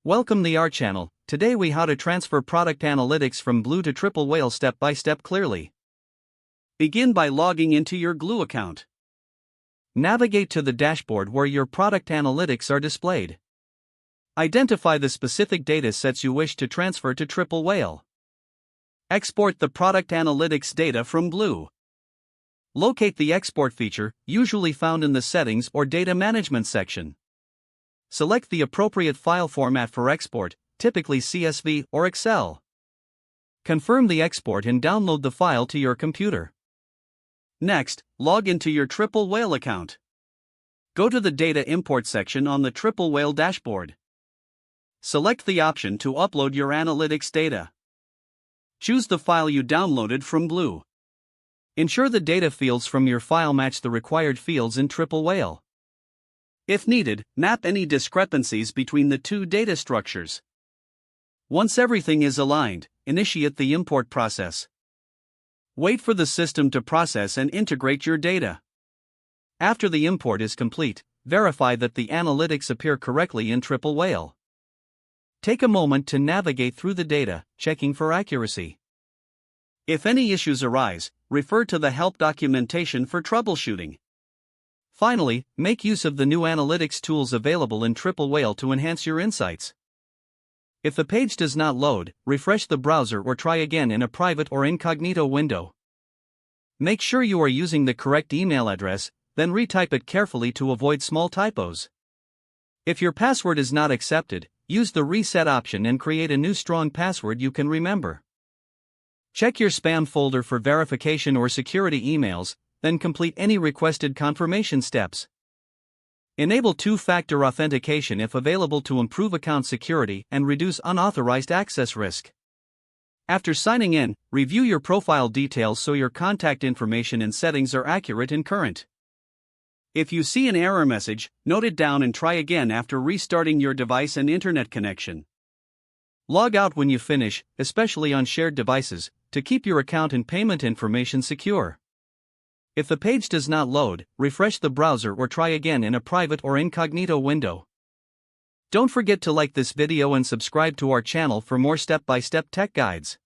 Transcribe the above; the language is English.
Welcome to our channel. Today we how to transfer product analytics from Glew to Triple Whale step by step clearly. Begin by logging into your Glew account. Navigate to the dashboard where your product analytics are displayed. Identify the specific data sets you wish to transfer to Triple Whale. Export the product analytics data from Glew. Locate the export feature, usually found in the Settings or Data Management section. Select the appropriate file format for export, typically CSV or Excel. Confirm the export and download the file to your computer. Next, log into your Triple Whale account. Go to the Data Import section on the Triple Whale dashboard. Select the option to upload your analytics data. Choose the file you downloaded from Glew. Ensure the data fields from your file match the required fields in Triple Whale. If needed, map any discrepancies between the two data structures. Once everything is aligned, initiate the import process. Wait for the system to process and integrate your data. After the import is complete, verify that the analytics appear correctly in Triple Whale. Take a moment to navigate through the data, checking for accuracy. If any issues arise, refer to the help documentation for troubleshooting. Finally, make use of the new analytics tools available in Triple Whale to enhance your insights. If the page does not load, refresh the browser or try again in a private or incognito window. Make sure you are using the correct email address, then retype it carefully to avoid small typos. If your password is not accepted, use the reset option and create a new strong password you can remember. Check your spam folder for verification or security emails, then complete any requested confirmation steps. Enable two-factor authentication if available to improve account security and reduce unauthorized access risk. After signing in, review your profile details so your contact information and settings are accurate and current. If you see an error message, note it down and try again after restarting your device and internet connection. Log out when you finish, especially on shared devices, to keep your account and payment information secure. If the page does not load, refresh the browser or try again in a private or incognito window. Don't forget to like this video and subscribe to our channel for more step-by-step tech guides.